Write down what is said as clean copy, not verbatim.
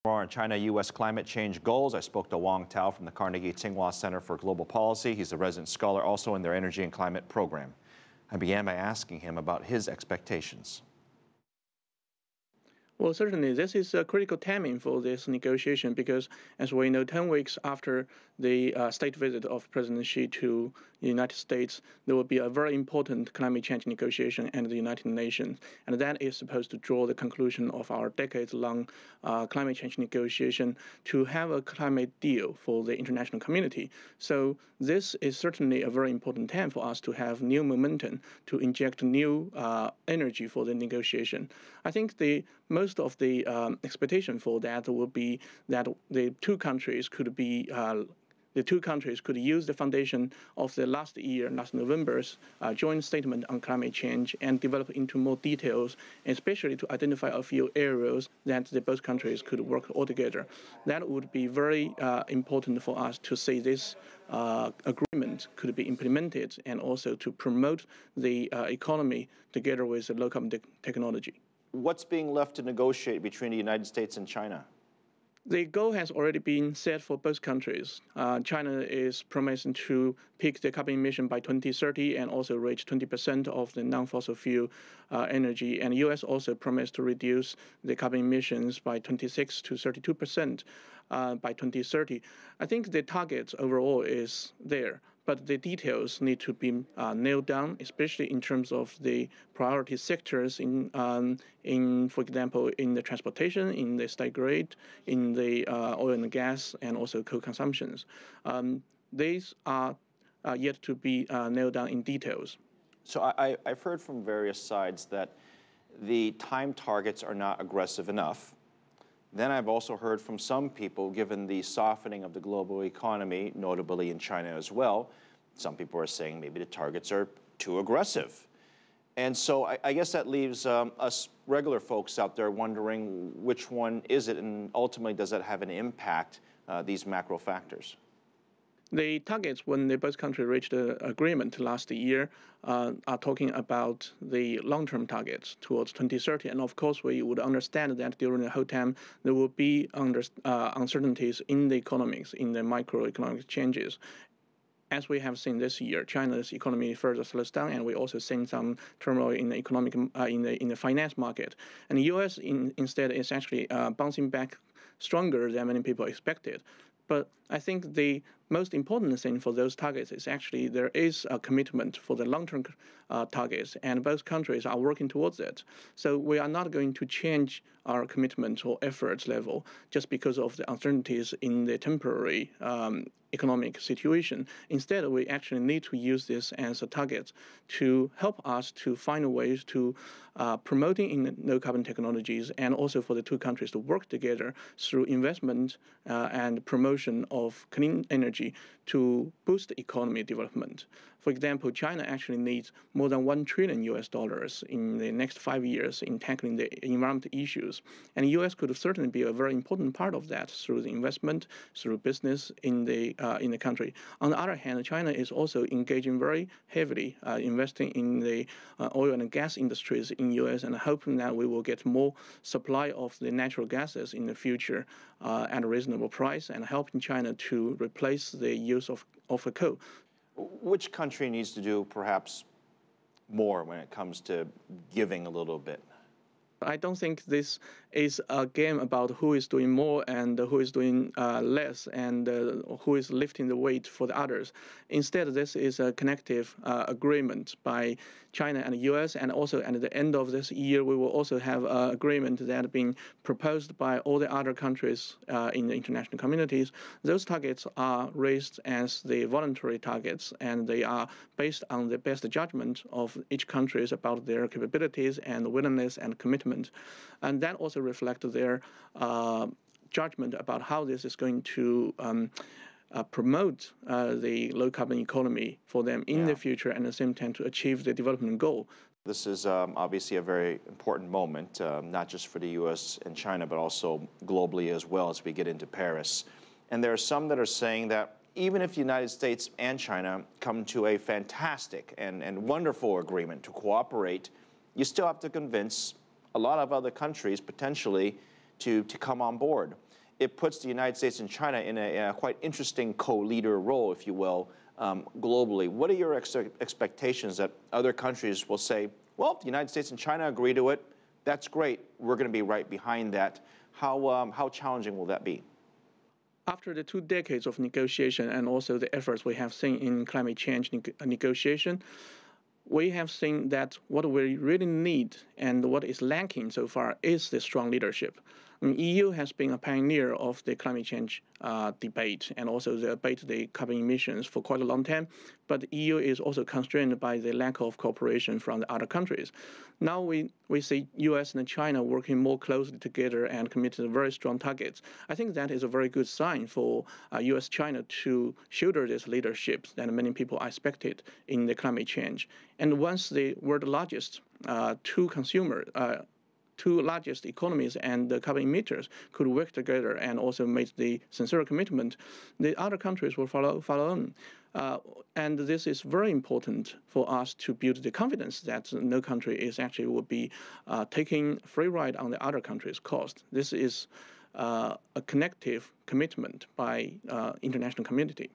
More on China-U.S. climate change goals. I spoke to Tao Wang from the Carnegie-Tsinghua Center for Global Policy. He's a resident scholar also in their energy and climate program. I began by asking him about his expectations. Well, certainly, this is a critical timing for this negotiation because, as we know, 10 weeks after the state visit of President Xi to the United States, there will be a very important climate change negotiation at the United Nations. And that is supposed to draw the conclusion of our decades-long climate change negotiation to have a climate deal for the international community. So this is certainly a very important time for us to have new momentum, to inject new energy for the negotiation. I think most of the expectation for that will be that the two countries could use the foundation of the last November's joint statement on climate change and develop into more details, especially to identify a few areas that both countries could work all together. That would be very important for us to see this agreement could be implemented and also to promote the economy together with low carbon technology. What's being left to negotiate between the United States and China? The goal has already been set for both countries. China is promising to peak the carbon emission by 2030 and also reach 20% of the non-fossil fuel energy. And the U.S. also promised to reduce the carbon emissions by 26 to 32% by 2030. I think the target overall is there, but the details need to be nailed down, especially in terms of the priority sectors for example, in the transportation, in the state grid, in the oil and gas, and also coal consumptions. These are yet to be nailed down in details. So I've heard from various sides that the time targets are not aggressive enough. Then I've also heard from some people, given the softening of the global economy, notably in China as well, some people are saying maybe the targets are too aggressive. And so I guess that leaves us regular folks out there wondering which one is it, and ultimately does that have an impact, these macro factors? The targets, when both countries reached an agreement last year, are talking about the long-term targets towards 2030. And of course, we would understand that during the whole time, there will be uncertainties in the economics, in the microeconomic changes. As we have seen this year, China's economy further slows down, and we also seen some turmoil in the economic, in the finance market. And the U.S. instead is actually bouncing back stronger than many people expected. But I think the most important thing for those targets is actually there is a commitment for the long-term targets, and both countries are working towards it. So we are not going to change our commitment or efforts level just because of the uncertainties in the temporary economic situation. Instead, we actually need to use this as a target to help us to find ways to promoting in low-carbon technologies, and also for the two countries to work together through investment and promotion of clean energy to boost economy development. For example, China actually needs more than $1 trillion in the next 5 years in tackling the environmental issues. And the U.S. could certainly be a very important part of that through the investment, through business in the country. On the other hand, China is also engaging very heavily, investing in the oil and gas industries in the U.S. and hoping that we will get more supply of the natural gases in the future at a reasonable price, and helping China to replace the use of coal. Which country needs to do perhaps more when it comes to giving a little bit? I don't think this is a game about who is doing more and who is doing less, and who is lifting the weight for the others. Instead, this is a connective agreement by China and the U.S., and also at the end of this year, we will also have an agreement that has been proposed by all the other countries in the international communities. Those targets are raised as the voluntary targets, and they are based on the best judgment of each country about their capabilities and willingness and commitment. And that also reflects their judgment about how this is going to promote the low-carbon economy for them in the future, and at the same time to achieve the development goal. This is obviously a very important moment, not just for the U.S. and China, but also globally as well as we get into Paris. And there are some that are saying that even if the United States and China come to a fantastic and wonderful agreement to cooperate, you still have to convince a lot of other countries potentially to come on board. it puts the United States and China in a quite interesting co-leader role, if you will, globally. What are your expectations that other countries will say, well, if the United States and China agree to it, that's great. We're going to be right behind that. How challenging will that be? After the 2 decades of negotiation and also the efforts we have seen in climate change negotiation, we have seen that what we really need and what is lacking so far is the strong leadership. EU has been a pioneer of the climate change debate and also the debate the carbon emissions for quite a long time, but the EU is also constrained by the lack of cooperation from the other countries. Now we see US and China working more closely together and committed very strong targets. I think that is a very good sign for US-China to shoulder this leadership that many people expected in the climate change. And once the world's largest two largest economies and the carbon emitters could work together and also make the sincere commitment, the other countries will follow on. And this is very important for us to build the confidence that no country is actually will be taking free ride on the other country's cost. This is a connective commitment by international community.